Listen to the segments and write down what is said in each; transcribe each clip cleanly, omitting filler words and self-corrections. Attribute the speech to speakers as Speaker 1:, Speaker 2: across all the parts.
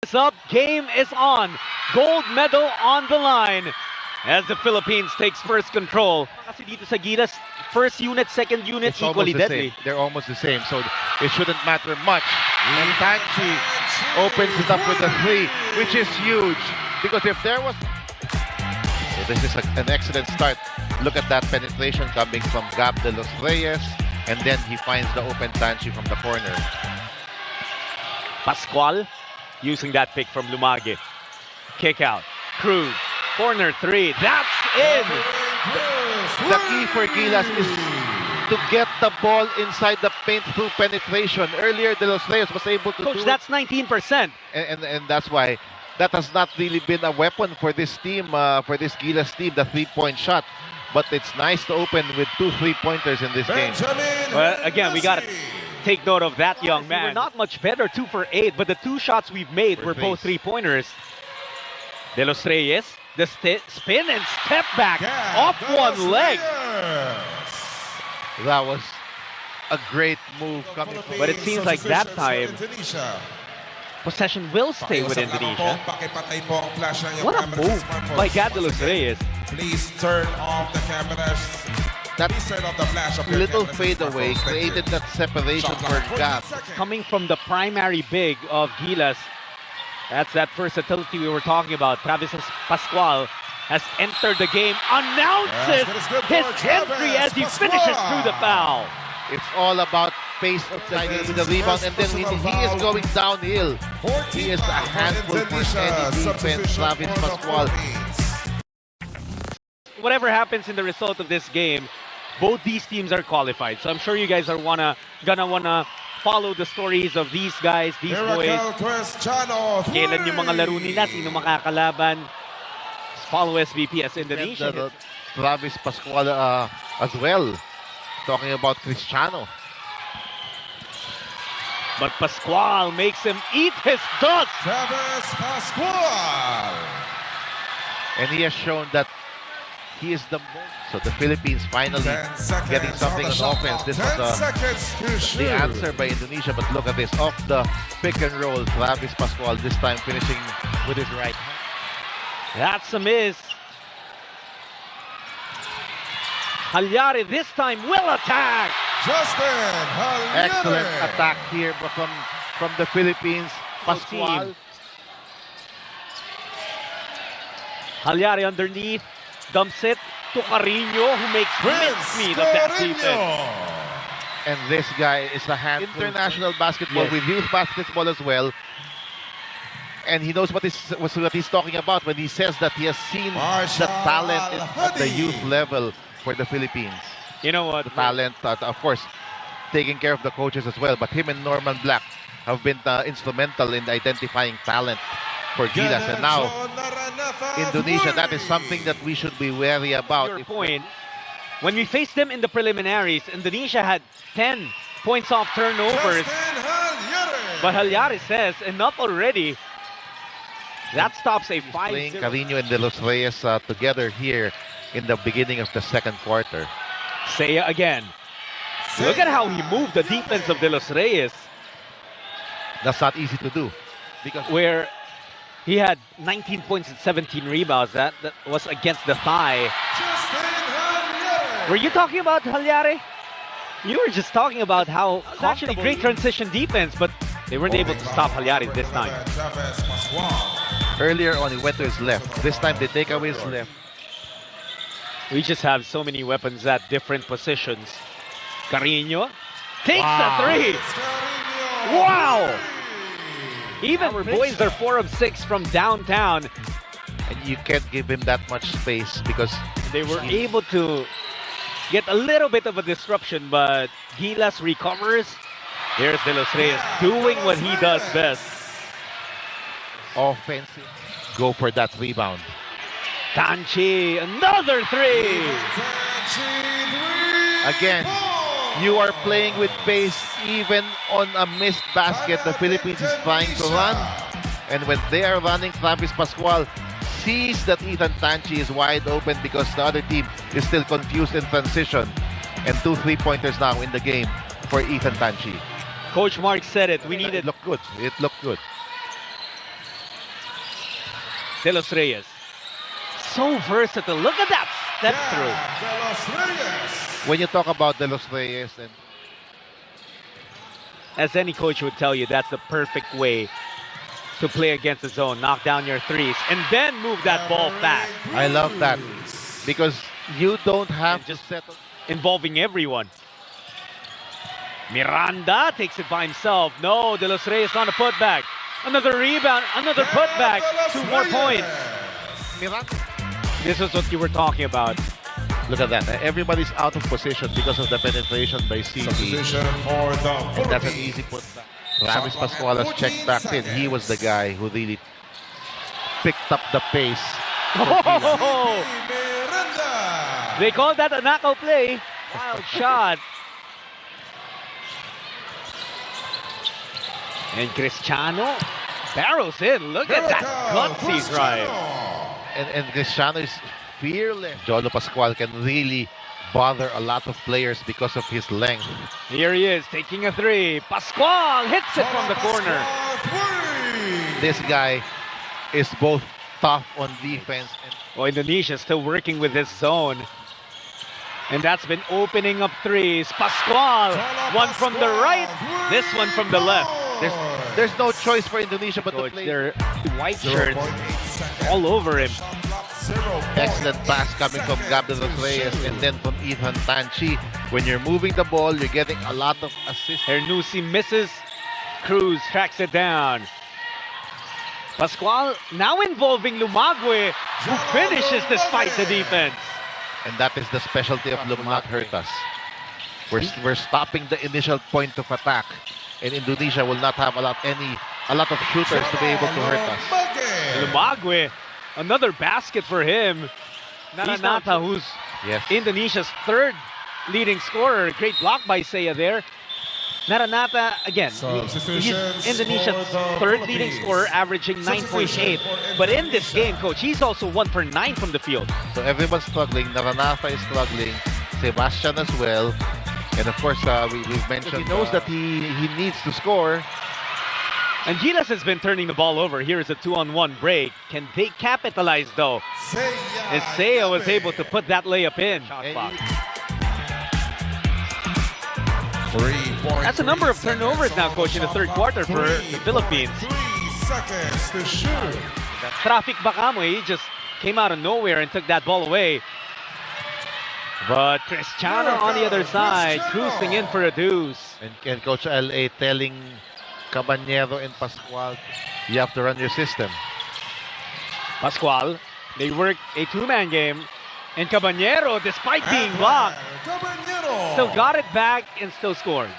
Speaker 1: is up, game is on. Gold medal on the line as the Philippines takes first control. Kasi dito sa Gilas, first unit, second unit,
Speaker 2: It's
Speaker 1: equally
Speaker 2: almost the
Speaker 1: deadly.
Speaker 2: same. They're almost the same, so it shouldn't matter much. And Tanchi opens it up with a 3, which is huge. Because if there was... So this is an excellent start. Look at that penetration coming from Gab de los Reyes. And then he finds the open Tanchi from the corner.
Speaker 1: Pascual using that pick from Lumage. Kick out. Cruz. Corner 3. That's in!
Speaker 2: The key for Gilas is to get the ball inside the paint through penetration. Earlier, De Los Reyes was able to
Speaker 1: Coach,
Speaker 2: do
Speaker 1: that's 19%.
Speaker 2: and that's why that has not really been a weapon for this team, for this Gilas team, the three-point shot. But it's nice to open with 2 3-pointers in this game.
Speaker 1: Well, again, we got to take note of that young man. We're not much better, 2 for 8, but the 2 shots we've made were both 3-pointers. De Los Reyes, the spin and step back off one leg.
Speaker 2: That was a great move coming from...
Speaker 1: But it seems like that time, possession will stay with Indonesia. What a move by Gab de los Reyes.
Speaker 3: Please turn off the cameras.
Speaker 2: That
Speaker 3: Please turn off the flash of your
Speaker 2: little
Speaker 3: cameras.
Speaker 2: fadeaway created that separation for Gab.
Speaker 1: Coming from the primary big of Gilas, that's that versatility we were talking about. Travis Pascual has entered the game, announces his entry as he finishes through the foul.
Speaker 2: It's all about pace of the rebound, and then when he is going downhill, he is a handful for any defense. Travis Pascual.
Speaker 1: Whatever happens in the result of this game, both these teams are qualified. So I'm sure you guys are gonna wanna follow the stories of these guys, these boys. Kailan yung mga laro nila, sino makakalaban. Follow SBP as Indonesia.
Speaker 2: Travis Pascual as well. Talking about Cristiano.
Speaker 1: But Pascual makes him eat his dust.
Speaker 3: Travis Pascual.
Speaker 2: And he has shown that he is the most. So the Philippines finally getting something on offense. This was the answer by Indonesia. But look at this. Off the pick and roll, Travis Pascual this time finishing with his right hand.
Speaker 1: That's a miss. Halyari this time will attack.
Speaker 3: Justin Halyari.
Speaker 2: Excellent attack here from the Philippines. Pascual.
Speaker 1: Halyari underneath. Dumps it to Carino, who makes mincemeat of that defense.
Speaker 2: And this guy is a handful. International basketball with youth basketball as well. And he knows what he's talking about when he says that he has seen the talent at the youth level for the Philippines.
Speaker 1: You know what?
Speaker 2: The talent, of course, taking care of the coaches as well. But him and Norman Black have been instrumental in identifying talent for Gilas. And now, Indonesia, that is something that we should be wary about.
Speaker 1: Your point, when we faced them in the preliminaries, Indonesia had 10 points off turnovers. But Halyari says, enough already. That stops a 5-0.
Speaker 2: Carino and De Los Reyes together here in the beginning of the second quarter.
Speaker 1: Seiya again. Look at how he moved the defense of De Los Reyes.
Speaker 2: That's not easy to do. Because
Speaker 1: where he had 19 points and 17 rebounds. That was against the thigh. Were you talking about Halyari? You were just talking about how it's actually great transition defense, but they weren't able to stop Halyari this time.
Speaker 2: Earlier on, he went to his left. This time, they take away his left.
Speaker 1: We just have so many weapons at different positions. Carino takes the 3. Wow! Even our boys are 4 of 6 from downtown.
Speaker 2: And you can't give him that much space because
Speaker 1: they were able to get a little bit of a disruption, but Gilas recovers. Here's De Los Reyes doing what he does best.
Speaker 2: Offensive. Go for that rebound.
Speaker 1: Tanchi, another 3.
Speaker 2: Again, you are playing with pace even on a missed basket. The Philippines is trying to run. And when they are running, Travis Pascual sees that Ethan Tanchi is wide open because the other team is still confused in transition. And 2 3-pointers now in the game for Ethan Tanchi.
Speaker 1: Coach Mark said it. We needed.
Speaker 2: It looked good. It looked good.
Speaker 1: De Los Reyes. So versatile. Look at that step through.
Speaker 3: De Los Reyes.
Speaker 2: When you talk about De Los Reyes, and
Speaker 1: As any coach would tell you, that's the perfect way to play against the zone. Knock down your threes and then move that ball fast,
Speaker 2: I love that because you don't have to
Speaker 1: just
Speaker 2: settle.
Speaker 1: involving everyone. Miranda takes it by himself. No, De Los Reyes on a putback. Another rebound, another putback. 2 more points.
Speaker 2: Miranda.
Speaker 1: This is what you were talking about.
Speaker 2: Look at that. Everybody's out of position because of the penetration by CG.
Speaker 3: Substitution for the
Speaker 2: And that's an
Speaker 3: Philippines.
Speaker 2: easy putback. Travis Pascual has checked back in. He was the guy who really picked up the pace.
Speaker 1: Oh,
Speaker 3: Miranda.
Speaker 1: they call that a knockout play. Wild shot. And Cristiano barrels in. Look at that gutsy drive.
Speaker 2: And Cristiano is fearless. Jolo Pascual can really bother a lot of players because of his length.
Speaker 1: Here he is taking a three. Pascual hits it from the corner.
Speaker 2: This guy is both tough on defense and
Speaker 1: Well, Indonesia still working with this zone. And that's been opening up threes. Pascual, one from the right, this one from the left.
Speaker 2: there's no choice for Indonesia but to
Speaker 1: Coach,
Speaker 2: play.
Speaker 1: their white shirts all over him.
Speaker 2: Excellent pass coming from Gabriel Reyes and then from Ethan Tanchi. When you're moving the ball, you're getting a lot of assists.
Speaker 1: Hernusi misses. Cruz tracks it down. Pascual now involving Lumagwe, who finishes despite the defense.
Speaker 2: And that is the specialty of Lumag Hurtas. We're stopping the initial point of attack. And Indonesia will not have a lot of shooters to be able to hurt us.
Speaker 1: Lumagwe, another basket for him. Naranata, who's
Speaker 2: Yes.
Speaker 1: Indonesia's third leading scorer. Great block by Seiya there. Naranata, again, he's Indonesia's third leading scorer, averaging 9.8. But in this game, coach, he's also 1 for 9 from the field.
Speaker 2: So everyone's struggling. Naranata is struggling. Sebastian as well. And of course, we've mentioned he knows that he needs to score.
Speaker 1: And Gilas has been turning the ball over. Here is a 2-on-1 break. Can they capitalize, though? As Seiya was able to put that layup in. Shot clock. That's a number of turnovers now, coach, in the third quarter for the Philippines.
Speaker 3: 3 seconds to shoot.
Speaker 1: Traffic Bakamoy, he just came out of nowhere and took that ball away. But Cristiano on the other side, cruising in for a deuce.
Speaker 2: And Coach LA telling Caballero and Pascual, you have to run your system.
Speaker 1: Pascual, they work a two-man game. And Caballero, despite being blocked, still got it back and still scored.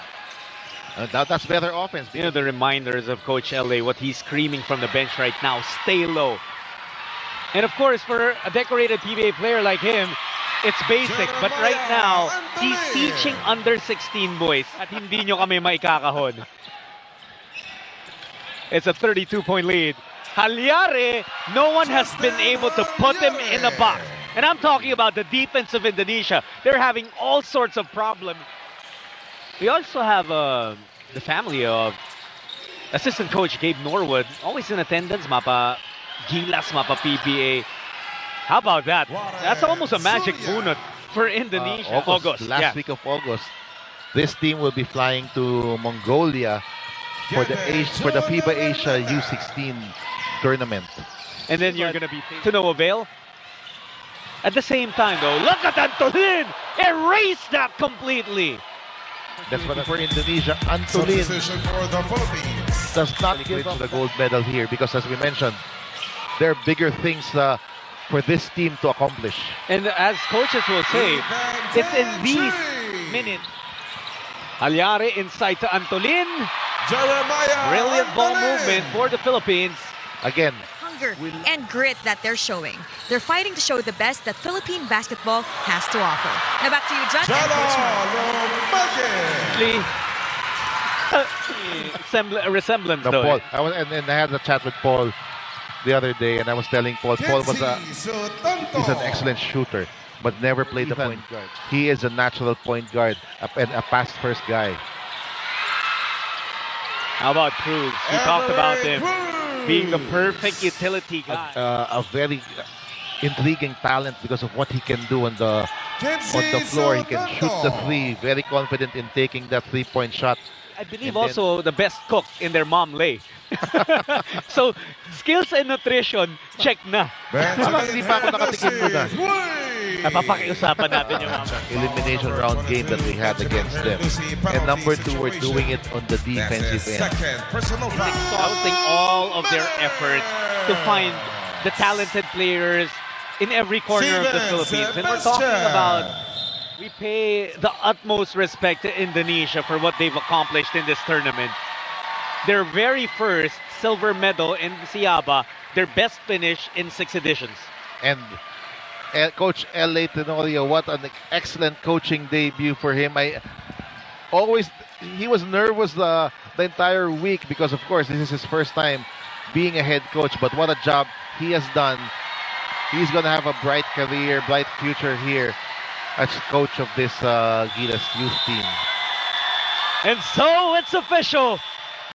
Speaker 2: That's better offense.
Speaker 1: You know the reminders of Coach LA, what he's screaming from the bench right now, stay low. And of course, for a decorated PBA player like him, it's basic. But right now, he's teaching under 16 boys. At hindi nyo kami maikakahon. It's a 32-point lead. Halyare, no one has been able to put him in a box. And I'm talking about the defense of Indonesia. They're having all sorts of problems. We also have the family of assistant coach Gabe Norwood, always in attendance, mapa Gilas, mapa PBA. How about that? That's almost a magic bunot for Indonesia.
Speaker 2: Last week of August, this team will be flying to Mongolia for the FIBA Asia U16 tournament.
Speaker 1: And then you're going to be to no avail. At the same time, though, look at Antolin! Erase that completely!
Speaker 2: That's what for Indonesia. Antolin
Speaker 3: Substitution for the Philippines.
Speaker 2: does not give up the gold medal here because, as we mentioned, there are bigger things for this team to accomplish.
Speaker 1: And as coaches will say, it's in these minutes. Halyare inside to Antolin.
Speaker 3: Jeremiah
Speaker 1: Brilliant ball
Speaker 3: Antolin.
Speaker 1: movement for the Philippines.
Speaker 2: Again,
Speaker 4: Hunger and grit that they're showing. They're fighting to show the best that Philippine basketball has to offer. Now back to you, John. and Coach Mo.
Speaker 3: Lumagin.
Speaker 1: A resemblance,
Speaker 2: the
Speaker 1: though.
Speaker 2: Paul. I had a chat with Paul the other day, and I was telling Paul was he's an excellent shooter, but never played the point guard. He is a natural point guard and a pass-first guy.
Speaker 1: How about Cruz? We talked about him. being the perfect utility guy.
Speaker 2: A very intriguing talent because of what he can do on the floor. He can shoot the three. Very confident in taking that 3-point shot.
Speaker 1: I believe
Speaker 2: And then-
Speaker 1: also the best cook in their mom lay. So, skills and nutrition, check na.
Speaker 2: Parang hindi pa ako nakatikim ko na.
Speaker 1: Napapakiusapan natin yung mama.
Speaker 2: Elimination round game that we had against them. And number 2, we're doing it on the defensive end.
Speaker 1: Exhausting all of their efforts to find the talented players in every corner of the Philippines. And we're talking about, we pay the utmost respect to Indonesia for what they've accomplished in this tournament. Their very first silver medal in SEABA, their best finish in 6 editions.
Speaker 2: And Coach L.A. Tenorio, what an excellent coaching debut for him. He was nervous the entire week because, of course, this is his first time being a head coach. But what a job he has done. He's going to have a bright career, bright future here as coach of this Gilas youth team.
Speaker 1: And so it's official.